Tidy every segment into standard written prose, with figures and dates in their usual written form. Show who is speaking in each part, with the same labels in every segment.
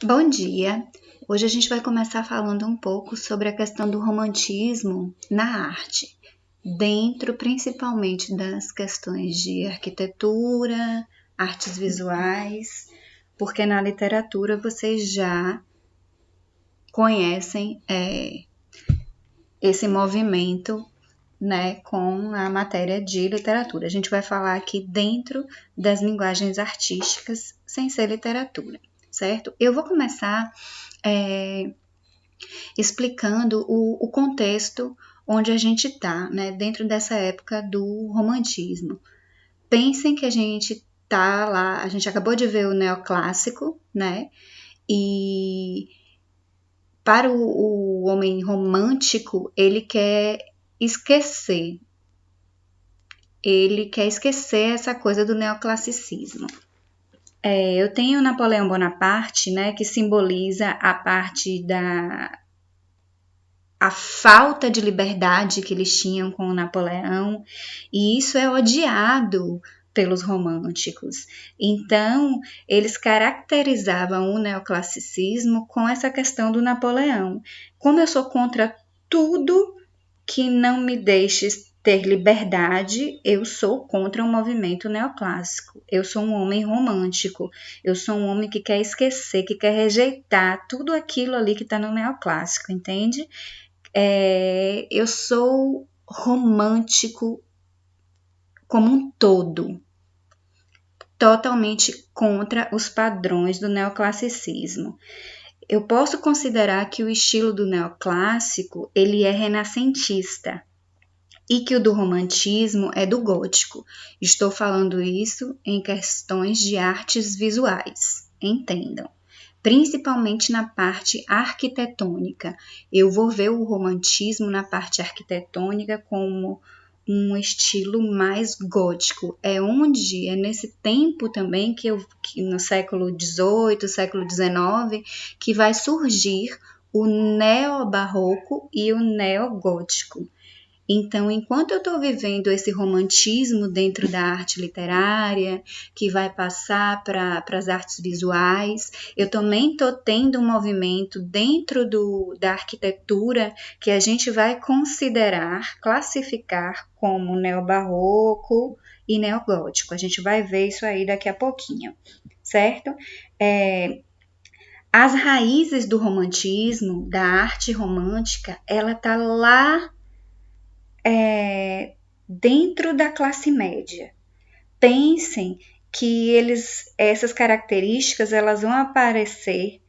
Speaker 1: Bom dia! Hoje a gente vai começar falando um pouco sobre a questão do romantismo na arte, dentro principalmente das questões de arquitetura, artes visuais, porque na literatura vocês já conhecem esse movimento, né, com a matéria de literatura. A gente vai falar aqui dentro das linguagens artísticas, sem ser literatura, certo? Eu vou começar explicando o contexto onde a gente está, né, dentro dessa época do romantismo. Pensem que a gente tá lá, a gente acabou de ver o neoclássico, né, e para o homem romântico, ele quer esquecer essa coisa do neoclassicismo. Eu tenho Napoleão Bonaparte, né, que simboliza a parte a falta de liberdade que eles tinham com o Napoleão, e isso é odiado pelos românticos. Então, eles caracterizavam o neoclassicismo com essa questão do Napoleão. Como eu sou contra tudo que não me deixe ter liberdade, eu sou contra o movimento neoclássico. Eu sou um homem romântico. Eu sou um homem que quer esquecer, que quer rejeitar tudo aquilo ali que está no neoclássico, entende? Eu sou romântico como um todo, totalmente contra os padrões do neoclassicismo. Eu posso considerar que o estilo do neoclássico ele é renascentista e que o do romantismo é do gótico. Estou falando isso em questões de artes visuais, entendam. Principalmente na parte arquitetônica. Eu vou ver o romantismo na parte arquitetônica como um estilo mais gótico. É nesse tempo também que no século XVIII, século XIX, que vai surgir o neobarroco e o neogótico. Então, enquanto eu estou vivendo esse romantismo dentro da arte literária, que vai passar para as artes visuais, eu também estou tendo um movimento dentro da arquitetura que a gente vai classificar como neobarroco e neogótico. A gente vai ver isso aí daqui a pouquinho, certo? As raízes do romantismo, da arte romântica, ela está lá dentro da classe média. Pensem que essas características elas vão aparecer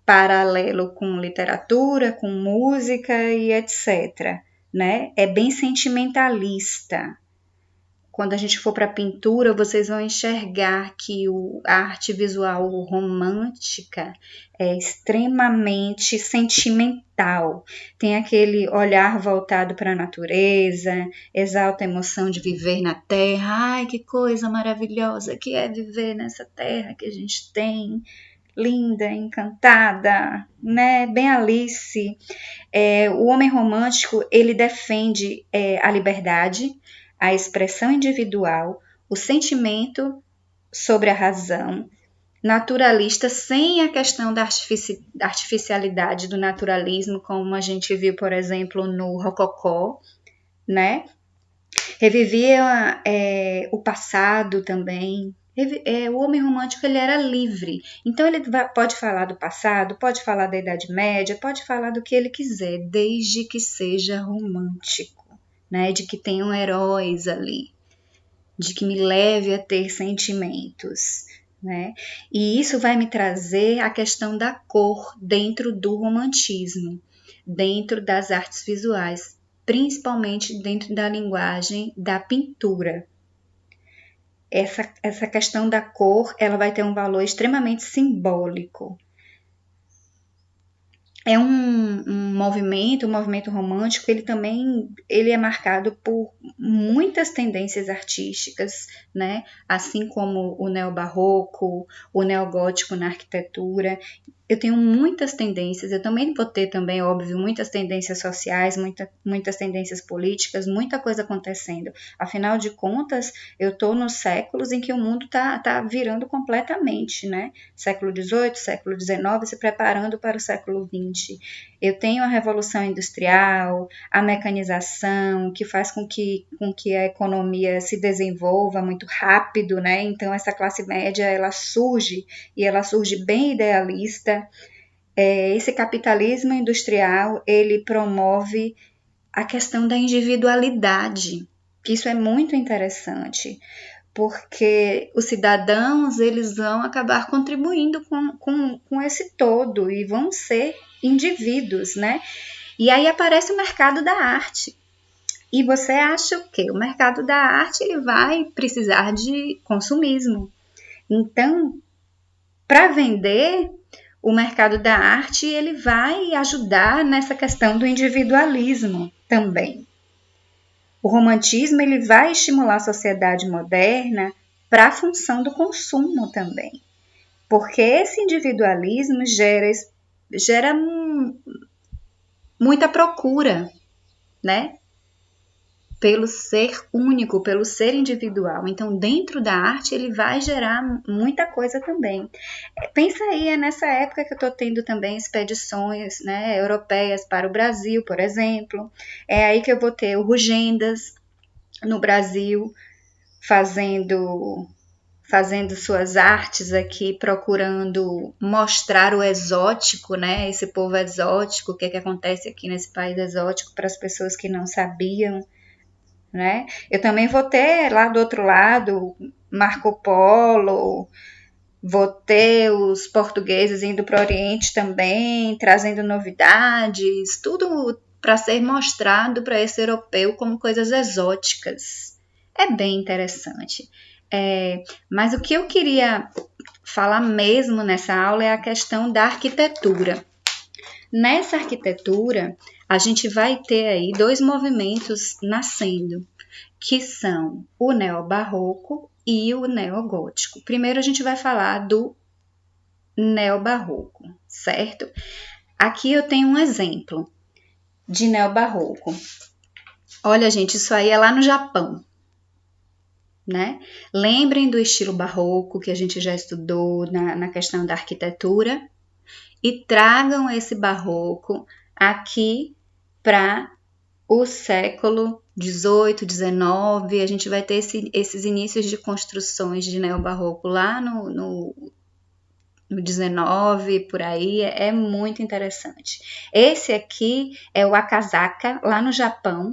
Speaker 1: paralelo com literatura, com música e etc. Né? É bem sentimentalista. Quando a gente for para a pintura, vocês vão enxergar que a arte visual romântica é extremamente sentimental. Tem aquele olhar voltado para a natureza, exalta a emoção de viver na terra. Ai, que coisa maravilhosa que é viver nessa terra que a gente tem. Linda, encantada, né? Bem Alice. O homem romântico, ele defende a liberdade, a expressão individual, o sentimento sobre a razão, naturalista sem a questão da artificialidade do naturalismo, como a gente viu, por exemplo, no Rococó, né? Revivia o passado também. O homem romântico ele era livre, então ele pode falar do passado, pode falar da Idade Média, pode falar do que ele quiser, desde que seja romântico, né? De que tenham heróis ali, de que me leve a ter sentimentos, né? E isso vai me trazer a questão da cor dentro do romantismo, dentro das artes visuais, principalmente dentro da linguagem da pintura. Essa questão da cor, ela vai ter um valor extremamente simbólico. é um movimento, o movimento romântico, ele é marcado por muitas tendências artísticas, né? Assim como o neobarroco, o neogótico na arquitetura. Eu tenho muitas tendências, eu também vou ter também, óbvio, muitas tendências sociais, muitas tendências políticas, muita coisa acontecendo. Afinal de contas, eu estou nos séculos em que o mundo tá virando completamente, né? Século XVIII, século XIX, se preparando para o século XX. Eu tenho a Revolução Industrial, a mecanização, que faz com que a economia se desenvolva muito rápido, né? Então, essa classe média, ela surge, e ela surge bem idealista. Esse capitalismo industrial, ele promove a questão da individualidade. Isso é muito interessante, porque os cidadãos, eles vão acabar contribuindo com esse todo e vão ser indivíduos, né? E aí aparece o mercado da arte. E você acha o quê? O mercado da arte, ele vai precisar de consumismo. Então, para vender, o mercado da arte, ele vai ajudar nessa questão do individualismo também. O romantismo, ele vai estimular a sociedade moderna para a função do consumo também, porque esse individualismo gera muita procura, né? Pelo ser único, pelo ser individual. Então, dentro da arte, ele vai gerar muita coisa também. Pensa aí, é nessa época que eu estou tendo também expedições, né, europeias para o Brasil, por exemplo. É aí que eu vou ter o Rugendas no Brasil, fazendo suas artes aqui, procurando mostrar o exótico, né? Esse povo exótico, o que acontece aqui nesse país exótico para as pessoas que não sabiam, né? Eu também vou ter lá do outro lado Marco Polo, vou ter os portugueses indo para o Oriente também, trazendo novidades, tudo para ser mostrado para esse europeu como coisas exóticas. É bem interessante. Mas o que eu queria falar mesmo nessa aula é a questão da arquitetura. Nessa arquitetura, a gente vai ter aí dois movimentos nascendo, que são o neobarroco e o neogótico. Primeiro a gente vai falar do neobarroco, certo? Aqui eu tenho um exemplo de neobarroco. Olha, gente, isso aí é lá no Japão, né? Lembrem do estilo barroco que a gente já estudou na questão da arquitetura e tragam esse barroco aqui para o século 18, 19, a gente vai ter esses inícios de construções de neobarroco lá no 19, por aí, é muito interessante. Esse aqui é o Akasaka, lá no Japão,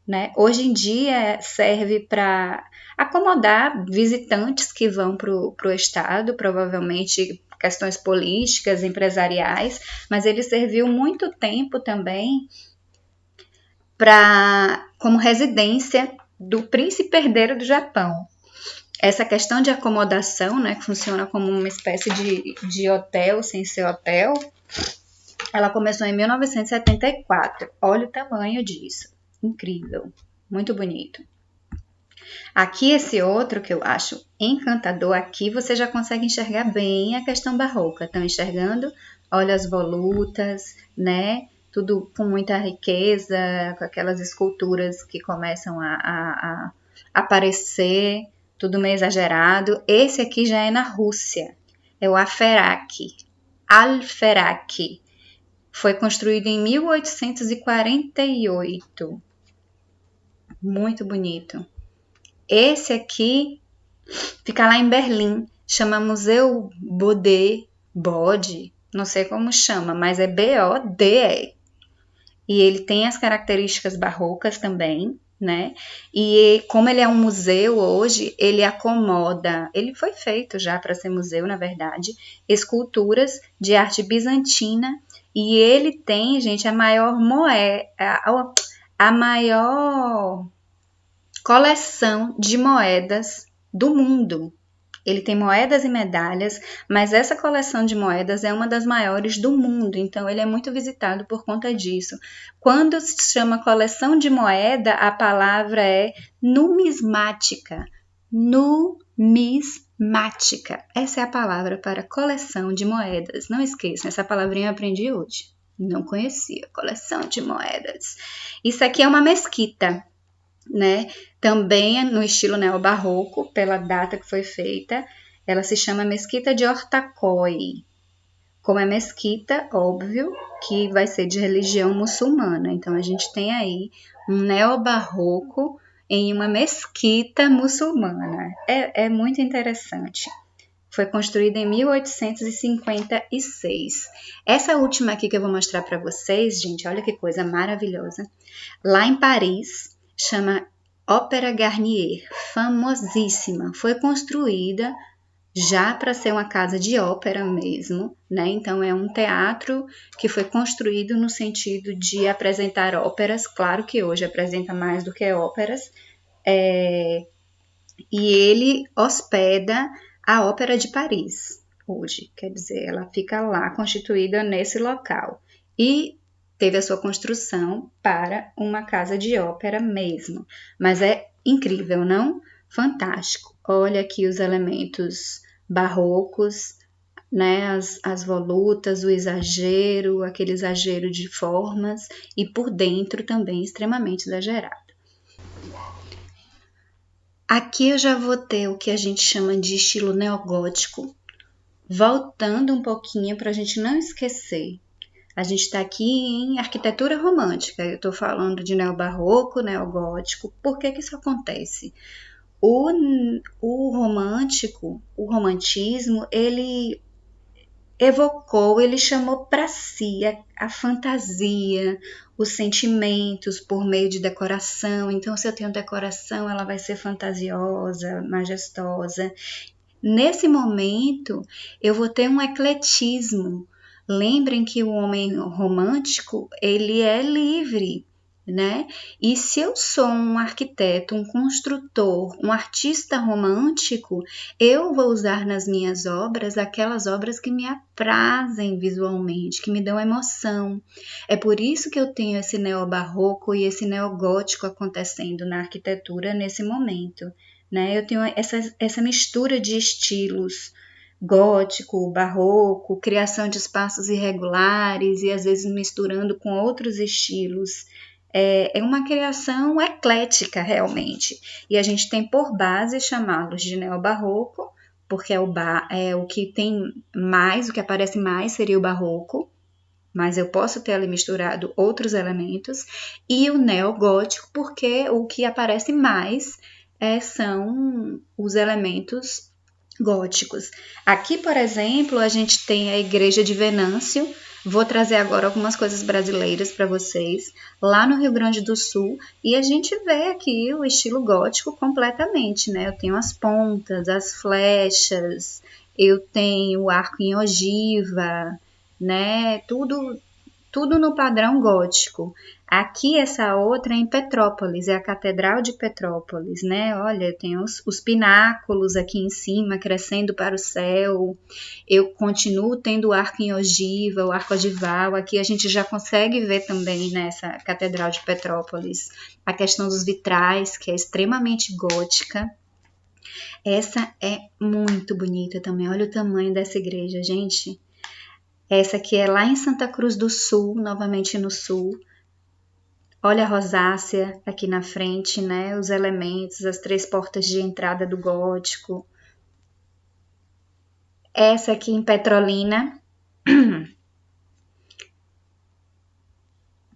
Speaker 1: né? Hoje em dia serve para acomodar visitantes que vão para o estado, provavelmente questões políticas, empresariais, mas ele serviu muito tempo também como residência do príncipe herdeiro do Japão. Essa questão de acomodação, né, que funciona como uma espécie de hotel sem ser hotel, ela começou em 1974. Olha o tamanho disso. Incrível. Muito bonito. Aqui esse outro que eu acho encantador, aqui você já consegue enxergar bem a questão barroca. Estão enxergando? Olha as volutas, né? Tudo com muita riqueza, com aquelas esculturas que começam a aparecer, tudo meio exagerado. Esse aqui já é na Rússia, é o Alferák. Foi construído em 1848. Muito bonito. Esse aqui fica lá em Berlim, chama Museu Bode, não sei como chama, mas é BODE. E ele tem as características barrocas também, né? E como ele é um museu hoje, ele acomoda, ele foi feito já para ser museu, na verdade, esculturas de arte bizantina, e ele tem, gente, a maior coleção de moedas do mundo. Ele tem moedas e medalhas, mas essa coleção de moedas é uma das maiores do mundo, então ele é muito visitado por conta disso. Quando se chama coleção de moeda, a palavra é numismática. Numismática. Essa é a palavra para coleção de moedas. Não esqueçam, essa palavrinha eu aprendi hoje. Não conhecia. Coleção de moedas. Isso aqui é uma mesquita, né? Também no estilo neobarroco, pela data que foi feita. Ela se chama Mesquita de Ortaköy. Como é mesquita, óbvio que vai ser de religião muçulmana. Então a gente tem aí um neobarroco em uma mesquita muçulmana. É muito interessante. Foi construída em 1856. Essa última aqui que eu vou mostrar para vocês, gente, olha que coisa maravilhosa. Lá em Paris, chama Ópera Garnier, famosíssima. Foi construída já para ser uma casa de ópera mesmo, né? Então é um teatro que foi construído no sentido de apresentar óperas. Claro que hoje apresenta mais do que óperas. E ele hospeda a Ópera de Paris hoje, quer dizer, ela fica lá constituída nesse local. E teve a sua construção para uma casa de ópera mesmo. Mas é incrível, não? Fantástico. Olha aqui os elementos barrocos, né? As volutas, o exagero, aquele exagero de formas, e por dentro também extremamente exagerado. Aqui eu já vou ter o que a gente chama de estilo neogótico, voltando um pouquinho para a gente não esquecer. A gente está aqui em arquitetura romântica, eu estou falando de neobarroco, neogótico. Por que isso acontece? O romantismo, ele evocou, ele chamou para si a fantasia, os sentimentos por meio de decoração. Então, se eu tenho decoração, ela vai ser fantasiosa, majestosa. Nesse momento, eu vou ter um ecletismo. Lembrem que o homem romântico, ele é livre, né? E se eu sou um arquiteto, um construtor, um artista romântico, eu vou usar nas minhas obras aquelas obras que me aprazem visualmente, que me dão emoção. É por isso que eu tenho esse neobarroco e esse neogótico acontecendo na arquitetura nesse momento, né? Eu tenho essa mistura de estilos, gótico, barroco, criação de espaços irregulares e às vezes misturando com outros estilos. É uma criação eclética realmente, e a gente tem por base chamá-los de neobarroco, porque é o que tem mais, o que aparece mais seria o barroco, mas eu posso ter ali misturado outros elementos, e o neogótico, porque o que aparece mais são os elementos góticos. Aqui, por exemplo, a gente tem a igreja de Venâncio. Vou trazer agora algumas coisas brasileiras para vocês, lá no Rio Grande do Sul, e a gente vê aqui o estilo gótico completamente, né? Eu tenho as pontas, as flechas, eu tenho o arco em ogiva, né? Tudo no padrão gótico. Aqui essa outra é em Petrópolis, é a Catedral de Petrópolis, né? Olha, tem os pináculos aqui em cima crescendo para o céu. Eu continuo tendo o arco em ogiva, o arco ogival. Aqui a gente já consegue ver também nessa Catedral de Petrópolis a questão dos vitrais, que é extremamente gótica. Essa é muito bonita também. Olha o tamanho dessa igreja, gente. Essa aqui é lá em Santa Cruz do Sul, novamente no sul. Olha a rosácea aqui na frente, né? Os elementos, as 3 portas de entrada do gótico. Essa aqui em Petrolina.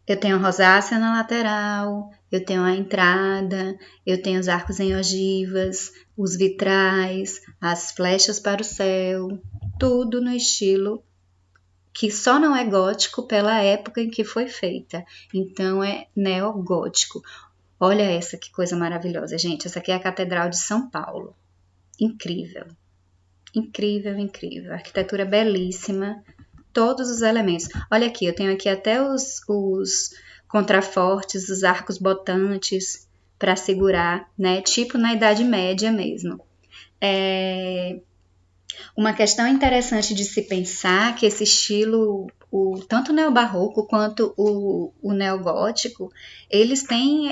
Speaker 1: Eu tenho a rosácea na lateral, eu tenho a entrada, eu tenho os arcos em ogivas, os vitrais, as flechas para o céu. Tudo no estilo que só não é gótico pela época em que foi feita. Então é neogótico. Olha essa que coisa maravilhosa, gente. Essa aqui é a Catedral de São Paulo. Incrível. Incrível, incrível. Arquitetura belíssima. Todos os elementos. Olha aqui, eu tenho aqui até os contrafortes, os arcos botantes para segurar, né? Tipo na Idade Média mesmo. Uma questão interessante de se pensar que esse estilo, tanto o neobarroco quanto o neogótico, eles têm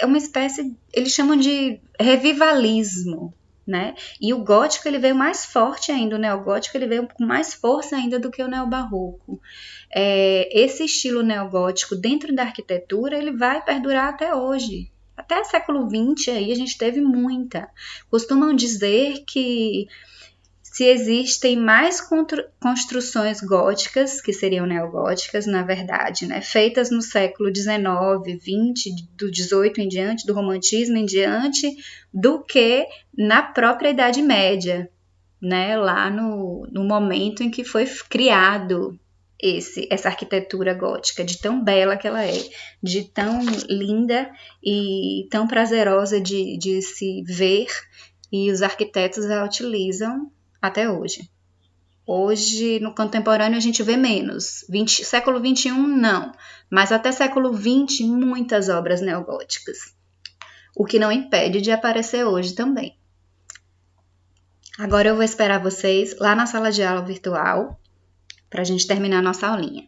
Speaker 1: uma espécie, eles chamam de revivalismo, né? E o gótico ele veio mais forte ainda, o neogótico ele veio com mais força ainda do que o neobarroco. Esse estilo neogótico dentro da arquitetura ele vai perdurar até hoje. Até século XX aí a gente teve muita. Costumam dizer que se existem mais construções góticas, que seriam neogóticas, na verdade, né, feitas no século XIX, XX, do XVIII em diante, do romantismo em diante, do que na própria Idade Média, né, lá no momento em que foi criado essa arquitetura gótica, de tão bela que ela é, de tão linda e tão prazerosa de se ver, e os arquitetos a utilizam até hoje. Hoje, no contemporâneo, a gente vê menos. Século XXI, não. Mas até século XX, muitas obras neogóticas. O que não impede de aparecer hoje também. Agora eu vou esperar vocês lá na sala de aula virtual para a gente terminar a nossa aulinha.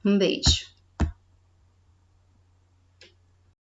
Speaker 1: Um beijo.